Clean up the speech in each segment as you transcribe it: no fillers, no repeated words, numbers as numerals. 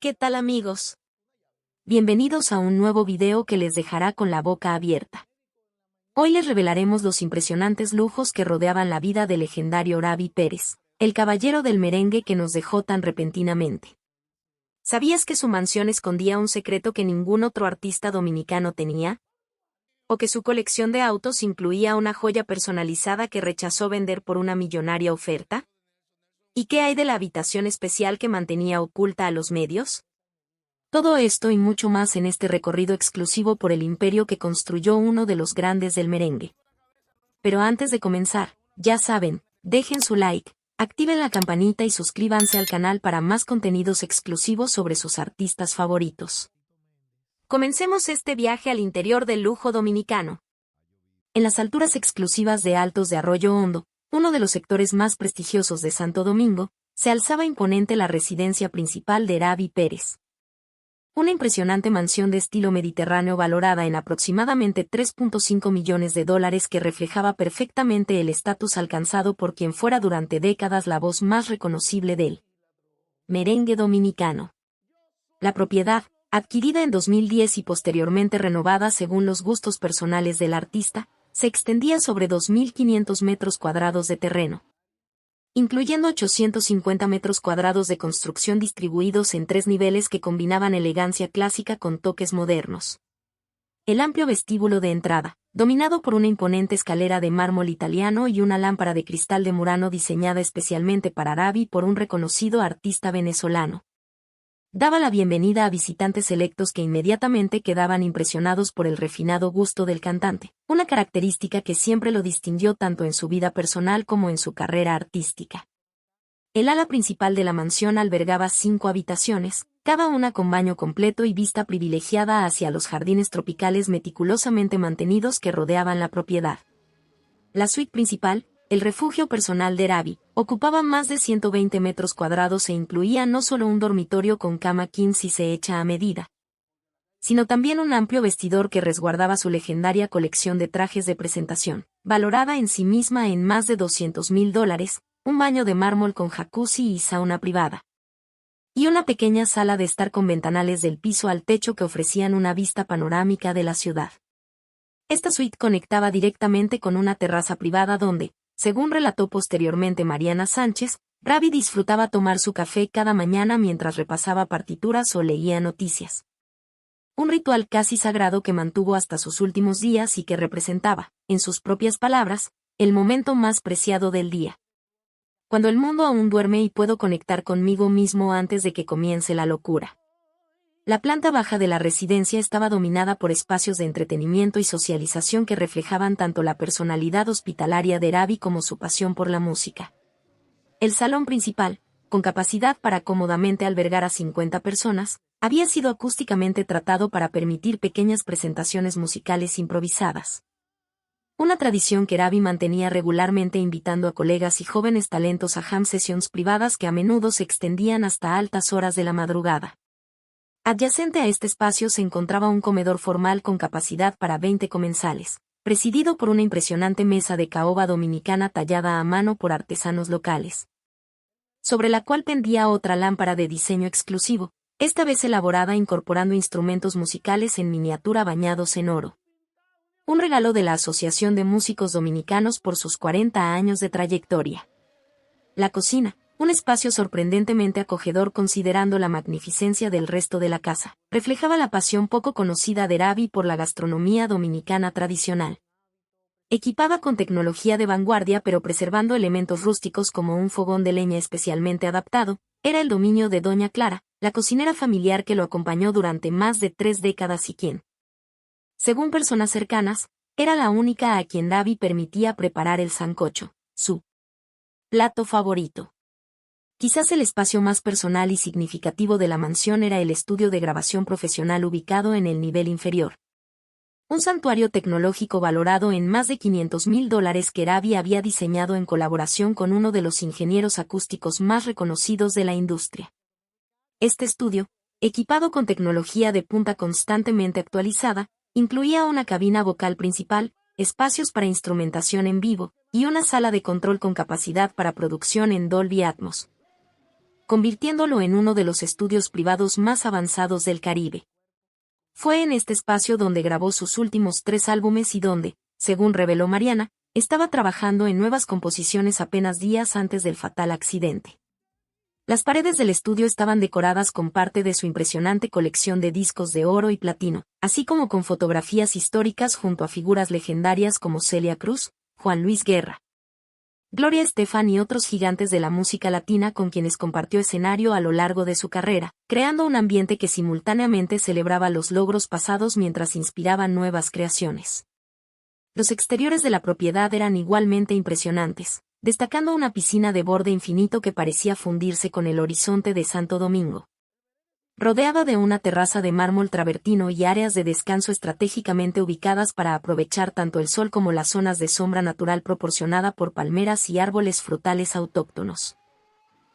¿Qué tal, amigos? Bienvenidos a un nuevo video que les dejará con la boca abierta. Hoy les revelaremos los impresionantes lujos que rodeaban la vida del legendario Ravi Pérez, el caballero del merengue que nos dejó tan repentinamente. ¿Sabías que su mansión escondía un secreto que ningún otro artista dominicano tenía? ¿O que su colección de autos incluía una joya personalizada que rechazó vender por una millonaria oferta? ¿Y qué hay de la habitación especial que mantenía oculta a los medios? Todo esto y mucho más en este recorrido exclusivo por el imperio que construyó uno de los grandes del merengue. Pero antes de comenzar, ya saben, dejen su like, activen la campanita y suscríbanse al canal para más contenidos exclusivos sobre sus artistas favoritos. Comencemos este viaje al interior del lujo dominicano. En las alturas exclusivas de Altos de Arroyo Hondo, uno de los sectores más prestigiosos de Santo Domingo, se alzaba imponente la residencia principal de Ravi Pérez. Una impresionante mansión de estilo mediterráneo valorada en aproximadamente $3.5 millones que reflejaba perfectamente el estatus alcanzado por quien fuera durante décadas la voz más reconocible del merengue dominicano. La propiedad, adquirida en 2010 y posteriormente renovada según los gustos personales del artista, se extendía sobre 2.500 metros cuadrados de terreno, incluyendo 850 metros cuadrados de construcción distribuidos en 3 niveles que combinaban elegancia clásica con toques modernos. El amplio vestíbulo de entrada, dominado por una imponente escalera de mármol italiano y una lámpara de cristal de Murano diseñada especialmente para Ravi por un reconocido artista venezolano, daba la bienvenida a visitantes selectos que inmediatamente quedaban impresionados por el refinado gusto del cantante, una característica que siempre lo distinguió tanto en su vida personal como en su carrera artística. El ala principal de la mansión albergaba 5 habitaciones, cada una con baño completo y vista privilegiada hacia los jardines tropicales meticulosamente mantenidos que rodeaban la propiedad. La suite principal, el refugio personal de Ravi, ocupaba más de 120 metros cuadrados e incluía no solo un dormitorio con cama king size hecha a medida, sino también un amplio vestidor que resguardaba su legendaria colección de trajes de presentación, valorada en sí misma en más de $200.000, un baño de mármol con jacuzzi y sauna privada, y una pequeña sala de estar con ventanales del piso al techo que ofrecían una vista panorámica de la ciudad. Esta suite conectaba directamente con una terraza privada donde, según relató posteriormente Mariana Sánchez, Ravi disfrutaba tomar su café cada mañana mientras repasaba partituras o leía noticias. Un ritual casi sagrado que mantuvo hasta sus últimos días y que representaba, en sus propias palabras, el momento más preciado del día. Cuando el mundo aún duerme y puedo conectar conmigo mismo antes de que comience la locura. La planta baja de la residencia estaba dominada por espacios de entretenimiento y socialización que reflejaban tanto la personalidad hospitalaria de Ravi como su pasión por la música. El salón principal, con capacidad para cómodamente albergar a 50 personas, había sido acústicamente tratado para permitir pequeñas presentaciones musicales improvisadas. Una tradición que Ravi mantenía regularmente invitando a colegas y jóvenes talentos a jam sessions privadas que a menudo se extendían hasta altas horas de la madrugada. Adyacente a este espacio se encontraba un comedor formal con capacidad para 20 comensales, presidido por una impresionante mesa de caoba dominicana tallada a mano por artesanos locales, sobre la cual pendía otra lámpara de diseño exclusivo, esta vez elaborada incorporando instrumentos musicales en miniatura bañados en oro. Un regalo de la Asociación de Músicos Dominicanos por sus 40 años de trayectoria. La cocina, un espacio sorprendentemente acogedor considerando la magnificencia del resto de la casa, reflejaba la pasión poco conocida de Ravi por la gastronomía dominicana tradicional. Equipada con tecnología de vanguardia pero preservando elementos rústicos como un fogón de leña especialmente adaptado, era el dominio de Doña Clara, la cocinera familiar que lo acompañó durante más de 3 décadas y quien, según personas cercanas, era la única a quien Ravi permitía preparar el sancocho, su plato favorito. Quizás el espacio más personal y significativo de la mansión era el estudio de grabación profesional ubicado en el nivel inferior. Un santuario tecnológico valorado en más de $500.000 que Ravi había diseñado en colaboración con uno de los ingenieros acústicos más reconocidos de la industria. Este estudio, equipado con tecnología de punta constantemente actualizada, incluía una cabina vocal principal, espacios para instrumentación en vivo, y una sala de control con capacidad para producción en Dolby Atmos. convirtiéndolo en uno de los estudios privados más avanzados del Caribe. Fue en este espacio donde grabó sus últimos 3 álbumes y donde, según reveló Mariana, estaba trabajando en nuevas composiciones apenas días antes del fatal accidente. Las paredes del estudio estaban decoradas con parte de su impresionante colección de discos de oro y platino, así como con fotografías históricas junto a figuras legendarias como Celia Cruz, Juan Luis Guerra, Gloria Estefan y otros gigantes de la música latina con quienes compartió escenario a lo largo de su carrera, creando un ambiente que simultáneamente celebraba los logros pasados mientras inspiraba nuevas creaciones. Los exteriores de la propiedad eran igualmente impresionantes, destacando una piscina de borde infinito que parecía fundirse con el horizonte de Santo Domingo. Rodeada de una terraza de mármol travertino y áreas de descanso estratégicamente ubicadas para aprovechar tanto el sol como las zonas de sombra natural proporcionada por palmeras y árboles frutales autóctonos.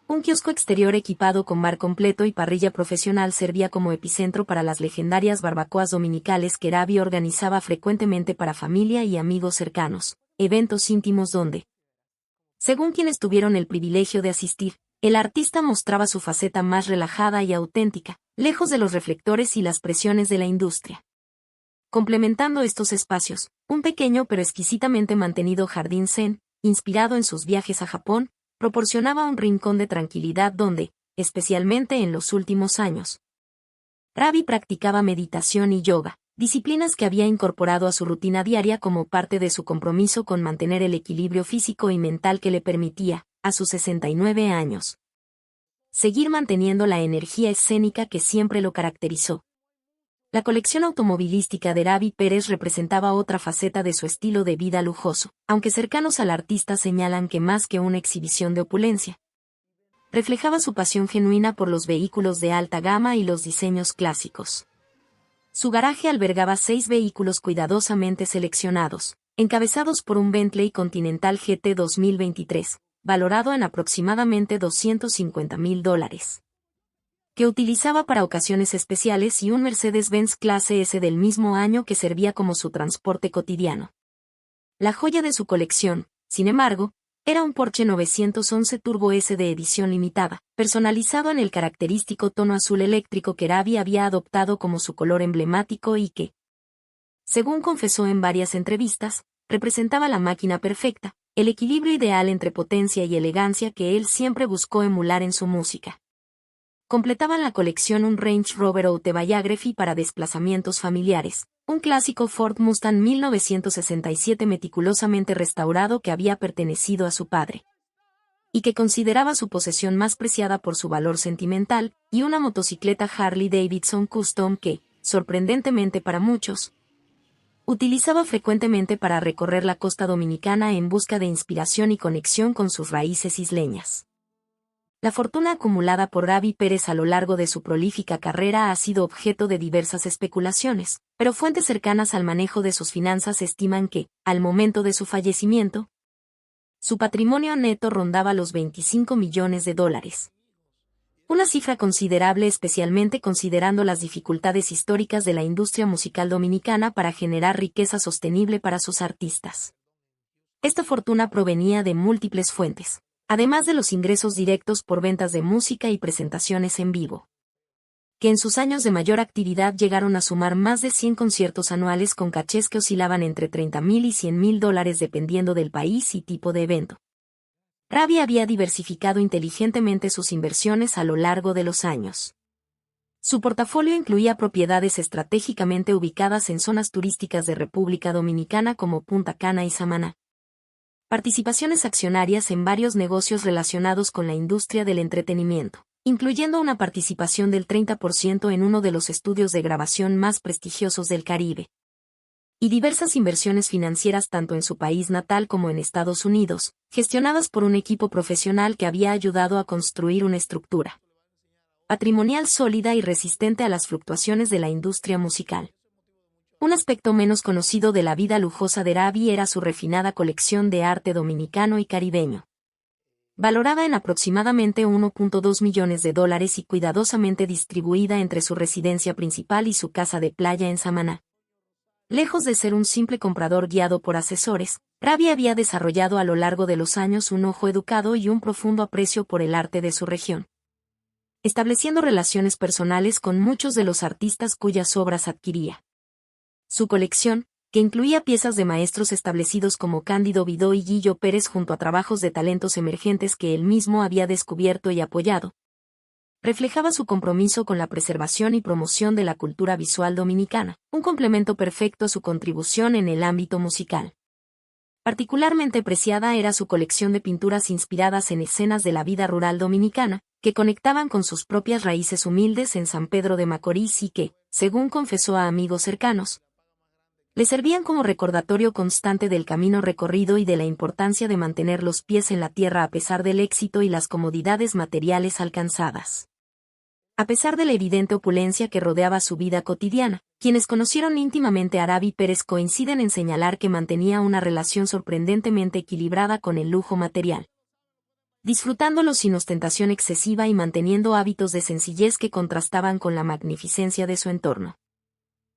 Un kiosco exterior equipado con bar completo y parrilla profesional servía como epicentro para las legendarias barbacoas dominicales que Ravi organizaba frecuentemente para familia y amigos cercanos, eventos íntimos donde, según quienes tuvieron el privilegio de asistir, el artista mostraba su faceta más relajada y auténtica, lejos de los reflectores y las presiones de la industria. Complementando estos espacios, un pequeño pero exquisitamente mantenido jardín zen, inspirado en sus viajes a Japón, proporcionaba un rincón de tranquilidad donde, especialmente en los últimos años, Ravi practicaba meditación y yoga, disciplinas que había incorporado a su rutina diaria como parte de su compromiso con mantener el equilibrio físico y mental que le permitía, a sus 69 años, seguir manteniendo la energía escénica que siempre lo caracterizó. La colección automovilística de Ravi Pérez representaba otra faceta de su estilo de vida lujoso, aunque cercanos al artista señalan que más que una exhibición de opulencia, reflejaba su pasión genuina por los vehículos de alta gama y los diseños clásicos. Su garaje albergaba 6 vehículos cuidadosamente seleccionados, encabezados por un Bentley Continental GT 2023, valorado en aproximadamente $250,000. Que utilizaba para ocasiones especiales y un Mercedes-Benz clase S del mismo año que servía como su transporte cotidiano. La joya de su colección, sin embargo, era un Porsche 911 Turbo S de edición limitada, personalizado en el característico tono azul eléctrico que Ravi había adoptado como su color emblemático y que, según confesó en varias entrevistas, representaba la máquina perfecta, el equilibrio ideal entre potencia y elegancia que él siempre buscó emular en su música. Completaban la colección un Range Rover Autobiography para desplazamientos familiares, un clásico Ford Mustang 1967 meticulosamente restaurado que había pertenecido a su padre, y que consideraba su posesión más preciada por su valor sentimental, y una motocicleta Harley Davidson Custom que, sorprendentemente para muchos, utilizaba frecuentemente para recorrer la costa dominicana en busca de inspiración y conexión con sus raíces isleñas. La fortuna acumulada por Ravi Pérez a lo largo de su prolífica carrera ha sido objeto de diversas especulaciones, pero fuentes cercanas al manejo de sus finanzas estiman que, al momento de su fallecimiento, su patrimonio neto rondaba los $25 millones. Una cifra considerable especialmente considerando las dificultades históricas de la industria musical dominicana para generar riqueza sostenible para sus artistas. Esta fortuna provenía de múltiples fuentes, además de los ingresos directos por ventas de música y presentaciones en vivo, que en sus años de mayor actividad llegaron a sumar más de 100 conciertos anuales con cachés que oscilaban entre $30,000 y $100,000 dependiendo del país y tipo de evento. Ravi había diversificado inteligentemente sus inversiones a lo largo de los años. Su portafolio incluía propiedades estratégicamente ubicadas en zonas turísticas de República Dominicana como Punta Cana y Samaná, participaciones accionarias en varios negocios relacionados con la industria del entretenimiento, incluyendo una participación del 30% en uno de los estudios de grabación más prestigiosos del Caribe, y diversas inversiones financieras tanto en su país natal como en Estados Unidos, gestionadas por un equipo profesional que había ayudado a construir una estructura patrimonial sólida y resistente a las fluctuaciones de la industria musical. Un aspecto menos conocido de la vida lujosa de Ravi era su refinada colección de arte dominicano y caribeño, valorada en aproximadamente $1.2 millones y cuidadosamente distribuida entre su residencia principal y su casa de playa en Samaná. Lejos de ser un simple comprador guiado por asesores, Ravi había desarrollado a lo largo de los años un ojo educado y un profundo aprecio por el arte de su región. estableciendo relaciones personales con muchos de los artistas cuyas obras adquiría. Su colección, que incluía piezas de maestros establecidos como Cándido Vidó y Guillo Pérez junto a trabajos de talentos emergentes que él mismo había descubierto y apoyado, reflejaba su compromiso con la preservación y promoción de la cultura visual dominicana, un complemento perfecto a su contribución en el ámbito musical. Particularmente preciada era su colección de pinturas inspiradas en escenas de la vida rural dominicana, que conectaban con sus propias raíces humildes en San Pedro de Macorís y que, según confesó a amigos cercanos, le servían como recordatorio constante del camino recorrido y de la importancia de mantener los pies en la tierra a pesar del éxito y las comodidades materiales alcanzadas. A pesar de la evidente opulencia que rodeaba su vida cotidiana, quienes conocieron íntimamente a Arabi Pérez coinciden en señalar que mantenía una relación sorprendentemente equilibrada con el lujo material, disfrutándolo sin ostentación excesiva y manteniendo hábitos de sencillez que contrastaban con la magnificencia de su entorno.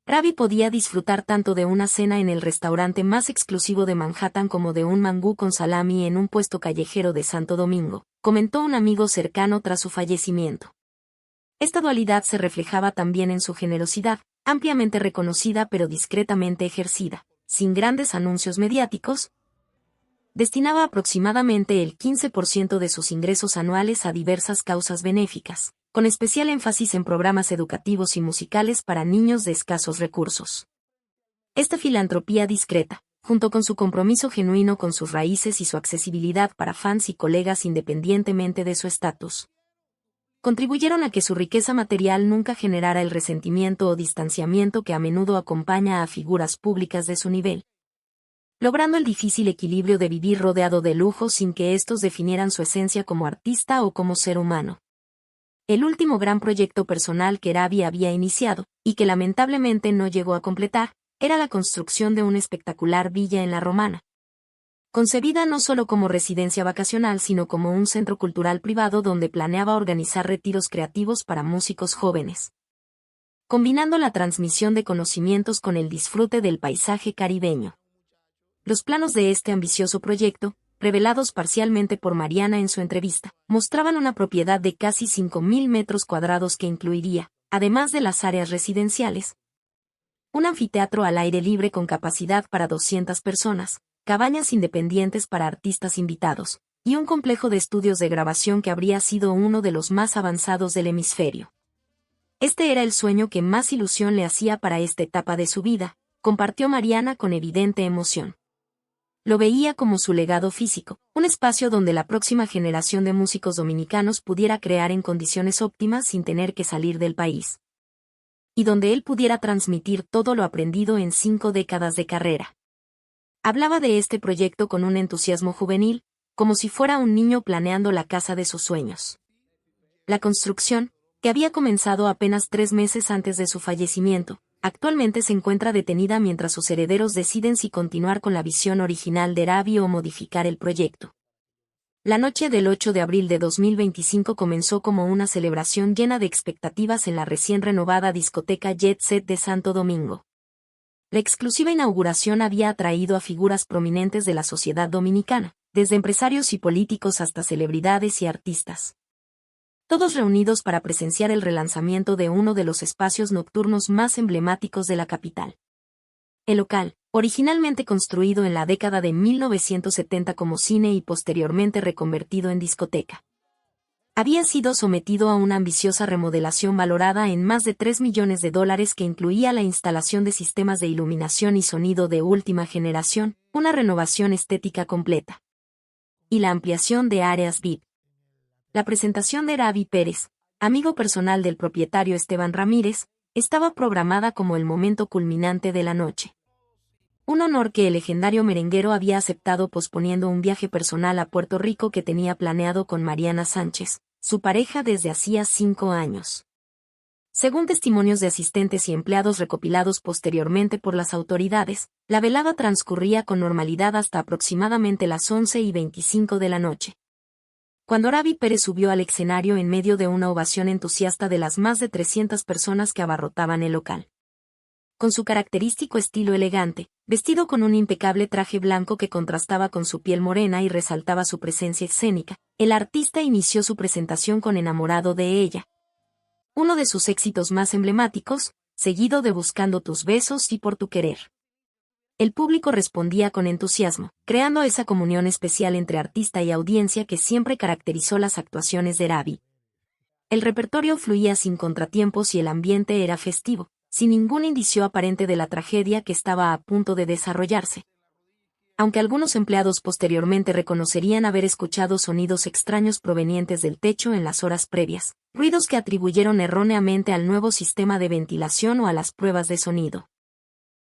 Arabi podía disfrutar tanto de una cena en el restaurante más exclusivo de Manhattan como de un mangú con salami en un puesto callejero de Santo Domingo, comentó un amigo cercano tras su fallecimiento. Esta dualidad se reflejaba también en su generosidad, ampliamente reconocida pero discretamente ejercida, sin grandes anuncios mediáticos. Destinaba aproximadamente el 15% de sus ingresos anuales a diversas causas benéficas, con especial énfasis en programas educativos y musicales para niños de escasos recursos. Esta filantropía discreta, junto con su compromiso genuino con sus raíces y su accesibilidad para fans y colegas independientemente de su estatus, contribuyeron a que su riqueza material nunca generara el resentimiento o distanciamiento que a menudo acompaña a figuras públicas de su nivel, logrando el difícil equilibrio de vivir rodeado de lujo sin que estos definieran su esencia como artista o como ser humano. El último gran proyecto personal que Arabi había iniciado, y que lamentablemente no llegó a completar, era la construcción de una espectacular villa en La Romana, concebida no solo como residencia vacacional sino como un centro cultural privado donde planeaba organizar retiros creativos para músicos jóvenes, combinando la transmisión de conocimientos con el disfrute del paisaje caribeño. Los planos de este ambicioso proyecto, revelados parcialmente por Mariana en su entrevista, mostraban una propiedad de casi 5.000 metros cuadrados que incluiría, además de las áreas residenciales, un anfiteatro al aire libre con capacidad para 200 personas, cabañas independientes para artistas invitados, y un complejo de estudios de grabación que habría sido uno de los más avanzados del hemisferio. Este era el sueño que más ilusión le hacía para esta etapa de su vida, compartió Mariana con evidente emoción. Lo veía como su legado físico, un espacio donde la próxima generación de músicos dominicanos pudiera crear en condiciones óptimas sin tener que salir del país, y donde él pudiera transmitir todo lo aprendido en 5 décadas de carrera. Hablaba de este proyecto con un entusiasmo juvenil, como si fuera un niño planeando la casa de sus sueños. La construcción, que había comenzado apenas 3 meses antes de su fallecimiento, actualmente se encuentra detenida mientras sus herederos deciden si continuar con la visión original de Arabi o modificar el proyecto. La noche del 8 de abril de 2025 comenzó como una celebración llena de expectativas en la recién renovada discoteca Jet Set de Santo Domingo. La exclusiva inauguración había atraído a figuras prominentes de la sociedad dominicana, desde empresarios y políticos hasta celebridades y artistas, todos reunidos para presenciar el relanzamiento de uno de los espacios nocturnos más emblemáticos de la capital. El local, originalmente construido en la década de 1970 como cine y posteriormente reconvertido en discoteca, había sido sometido a una ambiciosa remodelación valorada en más de $3 millones que incluía la instalación de sistemas de iluminación y sonido de última generación, una renovación estética completa, y la ampliación de áreas VIP. La presentación de Arabi Pérez, amigo personal del propietario Esteban Ramírez, estaba programada como el momento culminante de la noche. Un honor que el legendario merenguero había aceptado posponiendo un viaje personal a Puerto Rico que tenía planeado con Mariana Sánchez, su pareja desde hacía 5 años. Según testimonios de asistentes y empleados recopilados posteriormente por las autoridades, la velada transcurría con normalidad hasta aproximadamente las 11:25 de la noche, cuando Arabi Pérez subió al escenario en medio de una ovación entusiasta de las más de 300 personas que abarrotaban el local. Con su característico estilo elegante, vestido con un impecable traje blanco que contrastaba con su piel morena y resaltaba su presencia escénica, el artista inició su presentación con Enamorado de ella, uno de sus éxitos más emblemáticos, seguido de Buscando tus besos y Por tu querer. El público respondía con entusiasmo, creando esa comunión especial entre artista y audiencia que siempre caracterizó las actuaciones de Ravi. El repertorio fluía sin contratiempos y el ambiente era festivo, sin ningún indicio aparente de la tragedia que estaba a punto de desarrollarse. Aunque algunos empleados posteriormente reconocerían haber escuchado sonidos extraños provenientes del techo en las horas previas, ruidos que atribuyeron erróneamente al nuevo sistema de ventilación o a las pruebas de sonido.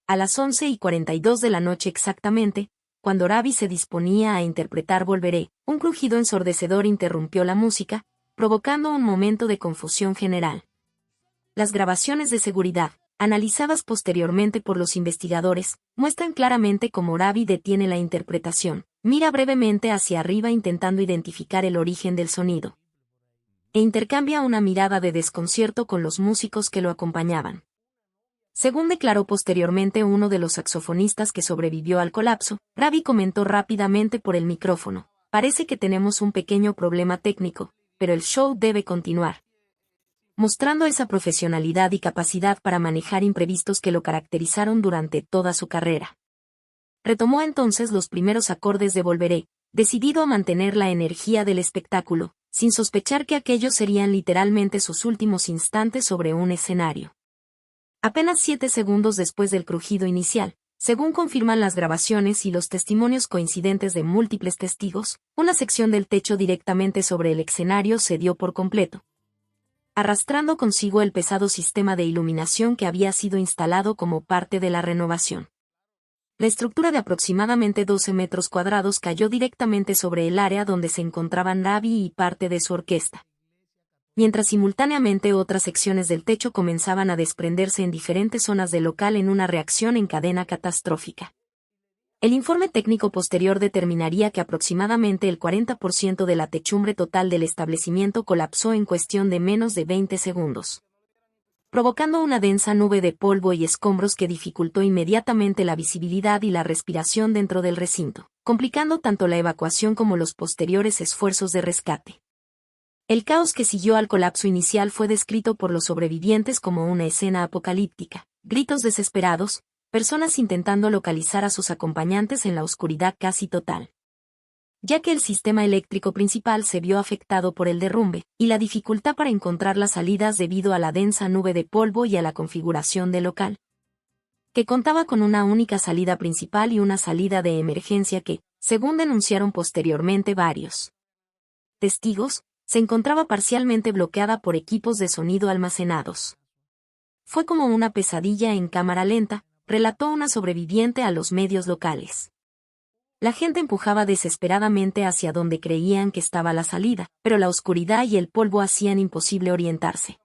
A las 11:42 de la noche exactamente, cuando Ravi se disponía a interpretar Volveré, un crujido ensordecedor interrumpió la música, provocando un momento de confusión general. Las grabaciones de seguridad, analizadas posteriormente por los investigadores, muestran claramente cómo Ravi detiene la interpretación, mira brevemente hacia arriba intentando identificar el origen del sonido, e intercambia una mirada de desconcierto con los músicos que lo acompañaban. Según declaró posteriormente uno de los saxofonistas que sobrevivió al colapso, Ravi comentó rápidamente por el micrófono: "Parece que tenemos un pequeño problema técnico, pero el show debe continuar", mostrando esa profesionalidad y capacidad para manejar imprevistos que lo caracterizaron durante toda su carrera. Retomó entonces los primeros acordes de Volveré, decidido a mantener la energía del espectáculo, sin sospechar que aquellos serían literalmente sus últimos instantes sobre un escenario. Apenas 7 segundos después del crujido inicial, según confirman las grabaciones y los testimonios coincidentes de múltiples testigos, una sección del techo directamente sobre el escenario cedió por completo, arrastrando consigo el pesado sistema de iluminación que había sido instalado como parte de la renovación. La estructura de aproximadamente 12 metros cuadrados cayó directamente sobre el área donde se encontraban Ravi y parte de su orquesta, mientras simultáneamente otras secciones del techo comenzaban a desprenderse en diferentes zonas del local en una reacción en cadena catastrófica. El informe técnico posterior determinaría que aproximadamente el 40% de la techumbre total del establecimiento colapsó en cuestión de menos de 20 segundos, provocando una densa nube de polvo y escombros que dificultó inmediatamente la visibilidad y la respiración dentro del recinto, complicando tanto la evacuación como los posteriores esfuerzos de rescate. El caos que siguió al colapso inicial fue descrito por los sobrevivientes como una escena apocalíptica: gritos desesperados, personas intentando localizar a sus acompañantes en la oscuridad casi total, ya que el sistema eléctrico principal se vio afectado por el derrumbe, y la dificultad para encontrar las salidas debido a la densa nube de polvo y a la configuración del local, que contaba con una única salida principal y una salida de emergencia que, según denunciaron posteriormente varios testigos, se encontraba parcialmente bloqueada por equipos de sonido almacenados. Fue como una pesadilla en cámara lenta, relató una sobreviviente a los medios locales. La gente empujaba desesperadamente hacia donde creían que estaba la salida, pero la oscuridad y el polvo hacían imposible orientarse.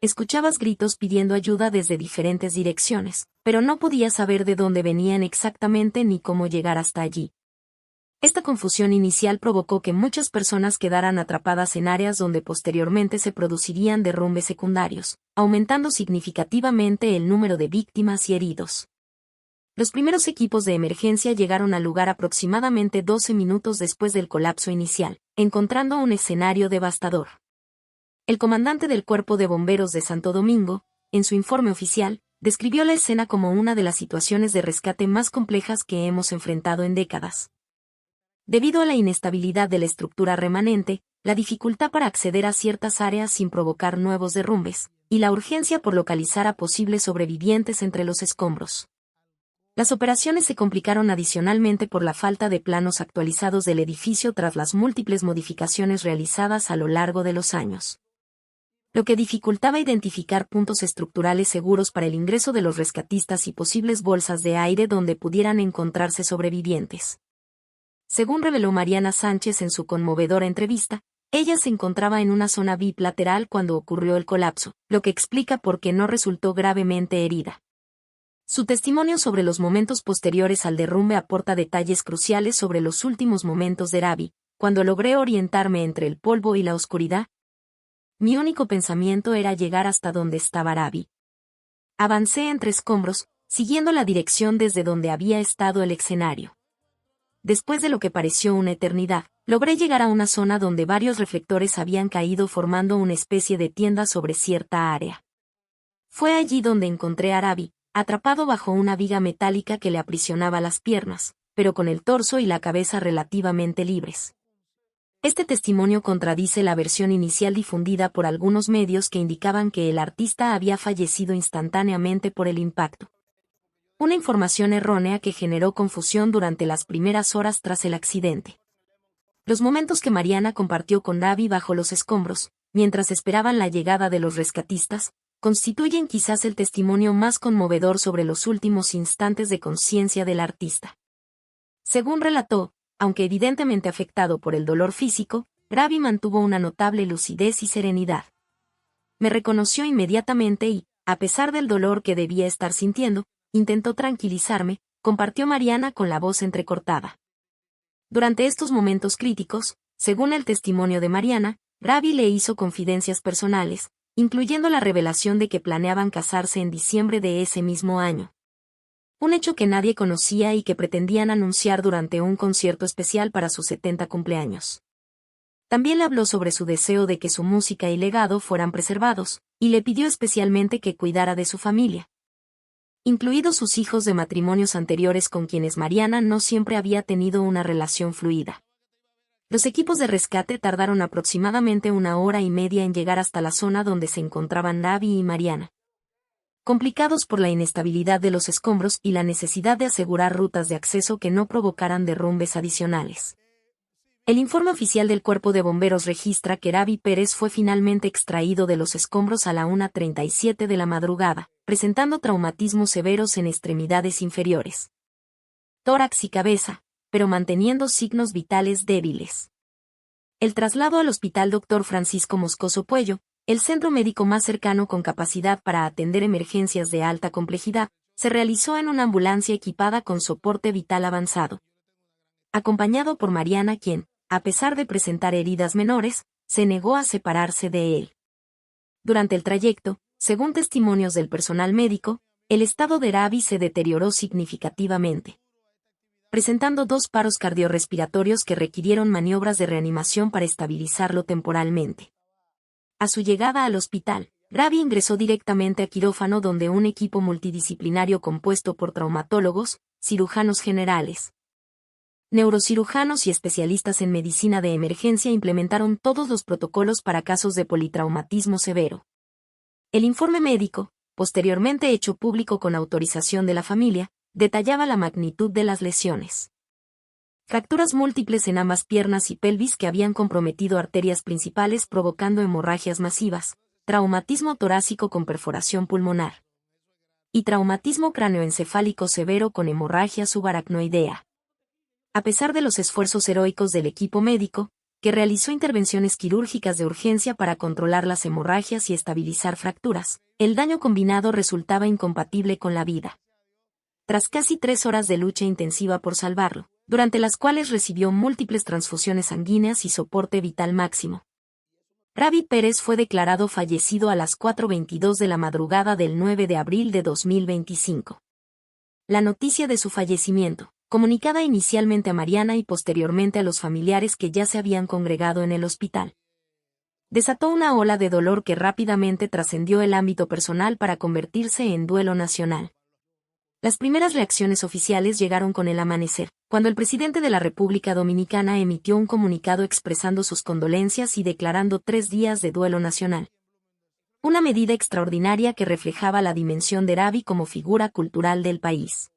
Escuchabas gritos pidiendo ayuda desde diferentes direcciones, pero no podías saber de dónde venían exactamente ni cómo llegar hasta allí. Esta confusión inicial provocó que muchas personas quedaran atrapadas en áreas donde posteriormente se producirían derrumbes secundarios, aumentando significativamente el número de víctimas y heridos. Los primeros equipos de emergencia llegaron al lugar aproximadamente 12 minutos después del colapso inicial, encontrando un escenario devastador. El comandante del Cuerpo de Bomberos de Santo Domingo, en su informe oficial, describió la escena como una de las situaciones de rescate más complejas que hemos enfrentado en décadas. Debido a la inestabilidad de la estructura remanente, la dificultad para acceder a ciertas áreas sin provocar nuevos derrumbes, y la urgencia por localizar a posibles sobrevivientes entre los escombros. Las operaciones se complicaron adicionalmente por la falta de planos actualizados del edificio tras las múltiples modificaciones realizadas a lo largo de los años, lo que dificultaba identificar puntos estructurales seguros para el ingreso de los rescatistas y posibles bolsas de aire donde pudieran encontrarse sobrevivientes. Según reveló Mariana Sánchez en su conmovedora entrevista, ella se encontraba en una zona VIP lateral cuando ocurrió el colapso, lo que explica por qué no resultó gravemente herida. Su testimonio sobre los momentos posteriores al derrumbe aporta detalles cruciales sobre los últimos momentos de Ravi: cuando logré orientarme entre el polvo y la oscuridad, mi único pensamiento era llegar hasta donde estaba Ravi. Avancé entre escombros, siguiendo la dirección desde donde había estado el escenario. Después de lo que pareció una eternidad, Logré llegar a una zona donde varios reflectores habían caído formando una especie de tienda sobre cierta área. Fue allí donde encontré a Arabi, atrapado bajo una viga metálica que le aprisionaba las piernas, pero con el torso y la cabeza relativamente libres. Este testimonio contradice la versión inicial difundida por algunos medios que indicaban que el artista había fallecido instantáneamente por el impacto. Una información errónea que generó confusión durante las primeras horas tras el accidente. Los momentos que Mariana compartió con Arabi bajo los escombros, mientras esperaban la llegada de los rescatistas, constituyen quizás el testimonio más conmovedor sobre los últimos instantes de conciencia del artista. Según relató, aunque evidentemente afectado por el dolor físico, Arabi mantuvo una notable lucidez y serenidad. Me reconoció inmediatamente y, a pesar del dolor que debía estar sintiendo, intentó tranquilizarme, compartió Mariana con la voz entrecortada. Durante estos momentos críticos, según el testimonio de Mariana, Arabi le hizo confidencias personales, incluyendo la revelación de que planeaban casarse en diciembre de ese mismo año. Un hecho que nadie conocía y que pretendían anunciar durante un concierto especial para sus 70 cumpleaños. También le habló sobre su deseo de que su música y legado fueran preservados, y le pidió especialmente que cuidara de su familia, incluidos sus hijos de matrimonios anteriores con quienes Mariana no siempre había tenido una relación fluida. Los equipos de rescate tardaron aproximadamente 1 hora y media en llegar hasta la zona donde se encontraban Arabi y Mariana. Complicados por la inestabilidad de los escombros y la necesidad de asegurar rutas de acceso que no provocaran derrumbes adicionales. El informe oficial del Cuerpo de Bomberos registra que Arabi Pérez fue finalmente extraído de los escombros a la 1:37 de la madrugada, presentando traumatismos severos en extremidades inferiores, tórax y cabeza, pero manteniendo signos vitales débiles. El traslado al Hospital Dr. Francisco Moscoso Puello, el centro médico más cercano con capacidad para atender emergencias de alta complejidad, se realizó en una ambulancia equipada con soporte vital avanzado, acompañado por Mariana quien, a pesar de presentar heridas menores, se negó a separarse de él. Durante el trayecto, según testimonios del personal médico, el estado de Arabi se deterioró significativamente, presentando 2 paros cardiorrespiratorios que requirieron maniobras de reanimación para estabilizarlo temporalmente. A su llegada al hospital, Arabi ingresó directamente a quirófano donde un equipo multidisciplinario compuesto por traumatólogos, cirujanos generales, neurocirujanos y especialistas en medicina de emergencia implementaron todos los protocolos para casos de politraumatismo severo. El informe médico, posteriormente hecho público con autorización de la familia, detallaba la magnitud de las lesiones. Fracturas múltiples en ambas piernas y pelvis que habían comprometido arterias principales provocando hemorragias masivas, traumatismo torácico con perforación pulmonar y traumatismo cráneoencefálico severo con hemorragia subaracnoidea. A pesar de los esfuerzos heroicos del equipo médico, que realizó intervenciones quirúrgicas de urgencia para controlar las hemorragias y estabilizar fracturas, el daño combinado resultaba incompatible con la vida. Tras casi 3 horas de lucha intensiva por salvarlo, durante las cuales recibió múltiples transfusiones sanguíneas y soporte vital máximo, Arabi Pérez fue declarado fallecido a las 4:22 de la madrugada del 9 de abril de 2025. La noticia de su fallecimiento, comunicada inicialmente a Mariana y posteriormente a los familiares que ya se habían congregado en el hospital, desató una ola de dolor que rápidamente trascendió el ámbito personal para convertirse en duelo nacional. Las primeras reacciones oficiales llegaron con el amanecer, cuando el presidente de la República Dominicana emitió un comunicado expresando sus condolencias y declarando 3 días de duelo nacional. Una medida extraordinaria que reflejaba la dimensión de Arabi como figura cultural del país.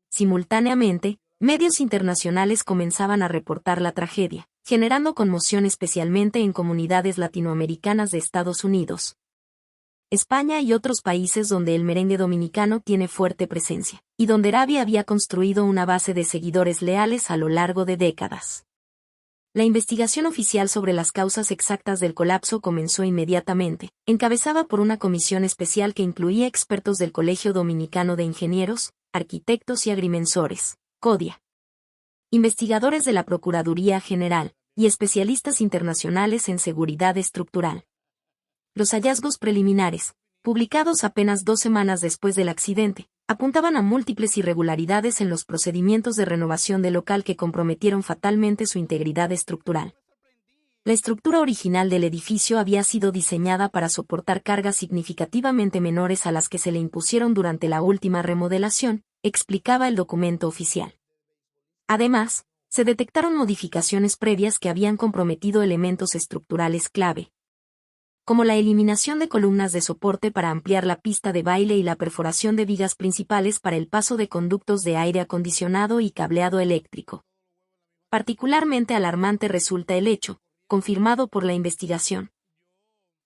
Simultáneamente, medios internacionales comenzaban a reportar la tragedia, generando conmoción especialmente en comunidades latinoamericanas de Estados Unidos, España y otros países donde el merengue dominicano tiene fuerte presencia, y donde Arabi había construido una base de seguidores leales a lo largo de décadas. La investigación oficial sobre las causas exactas del colapso comenzó inmediatamente, encabezada por una comisión especial que incluía expertos del Colegio Dominicano de Ingenieros, Arquitectos y Agrimensores, CODIA, investigadores de la Procuraduría General, y especialistas internacionales en seguridad estructural. Los hallazgos preliminares, publicados apenas 2 semanas después del accidente, apuntaban a múltiples irregularidades en los procedimientos de renovación del local que comprometieron fatalmente su integridad estructural. La estructura original del edificio había sido diseñada para soportar cargas significativamente menores a las que se le impusieron durante la última remodelación, explicaba el documento oficial. Además, se detectaron modificaciones previas que habían comprometido elementos estructurales clave, como la eliminación de columnas de soporte para ampliar la pista de baile y la perforación de vigas principales para el paso de conductos de aire acondicionado y cableado eléctrico. Particularmente alarmante resulta el hecho, confirmado por la investigación,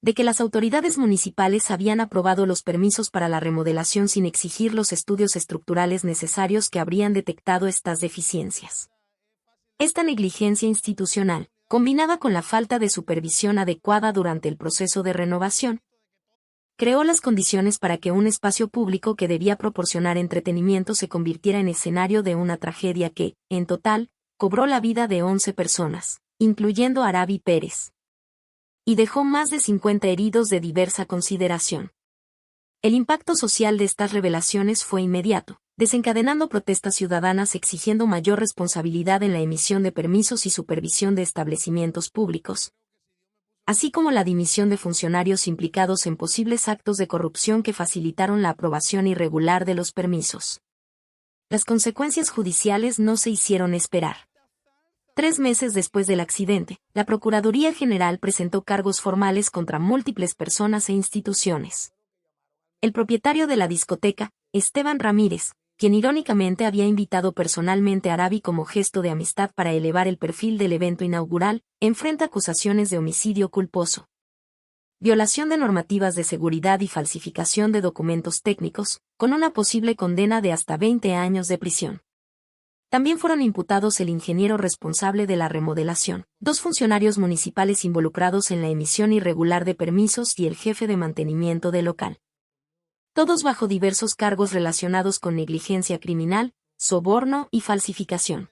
de que las autoridades municipales habían aprobado los permisos para la remodelación sin exigir los estudios estructurales necesarios que habrían detectado estas deficiencias. Esta negligencia institucional, combinada con la falta de supervisión adecuada durante el proceso de renovación, creó las condiciones para que un espacio público que debía proporcionar entretenimiento se convirtiera en escenario de una tragedia que, en total, cobró la vida de 11 personas, incluyendo a Arabi Pérez, y dejó más de 50 heridos de diversa consideración. El impacto social de estas revelaciones fue inmediato, desencadenando protestas ciudadanas exigiendo mayor responsabilidad en la emisión de permisos y supervisión de establecimientos públicos, así como la dimisión de funcionarios implicados en posibles actos de corrupción que facilitaron la aprobación irregular de los permisos. Las consecuencias judiciales no se hicieron esperar. 3 meses después del accidente, la Procuraduría General presentó cargos formales contra múltiples personas e instituciones. El propietario de la discoteca, Esteban Ramírez, quien irónicamente había invitado personalmente a Arabi como gesto de amistad para elevar el perfil del evento inaugural, enfrenta acusaciones de homicidio culposo, violación de normativas de seguridad y falsificación de documentos técnicos, con una posible condena de hasta 20 años de prisión. También fueron imputados el ingeniero responsable de la remodelación, 2 funcionarios municipales involucrados en la emisión irregular de permisos y el jefe de mantenimiento del local. Todos bajo diversos cargos relacionados con negligencia criminal, soborno y falsificación.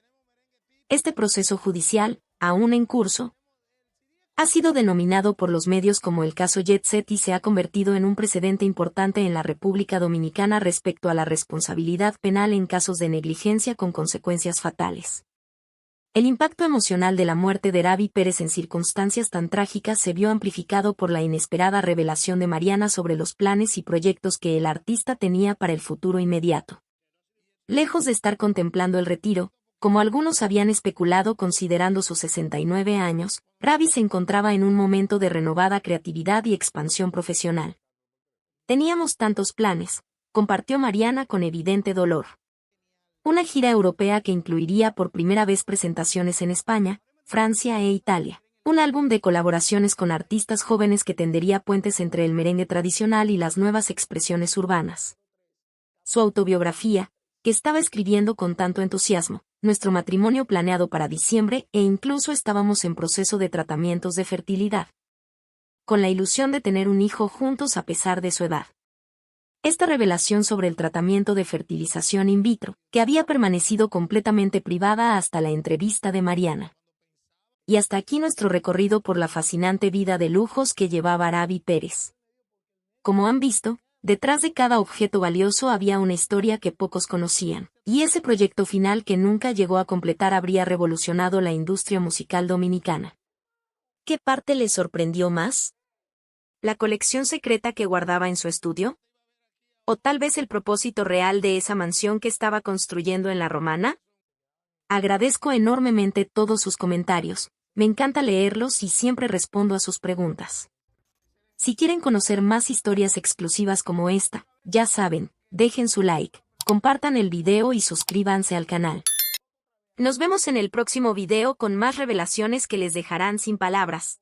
Este proceso judicial, aún en curso, ha sido denominado por los medios como el caso Jet Set y se ha convertido en un precedente importante en la República Dominicana respecto a la responsabilidad penal en casos de negligencia con consecuencias fatales. El impacto emocional de la muerte de Arabi Pérez en circunstancias tan trágicas se vio amplificado por la inesperada revelación de Mariana sobre los planes y proyectos que el artista tenía para el futuro inmediato. Lejos de estar contemplando el retiro, como algunos habían especulado considerando sus 69 años, Arabi se encontraba en un momento de renovada creatividad y expansión profesional. Teníamos tantos planes, compartió Mariana con evidente dolor. Una gira europea que incluiría por primera vez presentaciones en España, Francia e Italia. Un álbum de colaboraciones con artistas jóvenes que tendería puentes entre el merengue tradicional y las nuevas expresiones urbanas. Su autobiografía, que estaba escribiendo con tanto entusiasmo, nuestro matrimonio planeado para diciembre e incluso estábamos en proceso de tratamientos de fertilidad, con la ilusión de tener un hijo juntos a pesar de su edad. Esta revelación sobre el tratamiento de fertilización in vitro, que había permanecido completamente privada hasta la entrevista de Mariana. Y hasta aquí nuestro recorrido por la fascinante vida de lujos que llevaba Arabi Pérez. Como han visto, detrás de cada objeto valioso había una historia que pocos conocían, y ese proyecto final que nunca llegó a completar habría revolucionado la industria musical dominicana. ¿Qué parte le sorprendió más? ¿La colección secreta que guardaba en su estudio? ¿O tal vez el propósito real de esa mansión que estaba construyendo en La Romana? Agradezco enormemente todos sus comentarios, me encanta leerlos y siempre respondo a sus preguntas. Si quieren conocer más historias exclusivas como esta, ya saben, dejen su like, compartan el video y suscríbanse al canal. Nos vemos en el próximo video con más revelaciones que les dejarán sin palabras.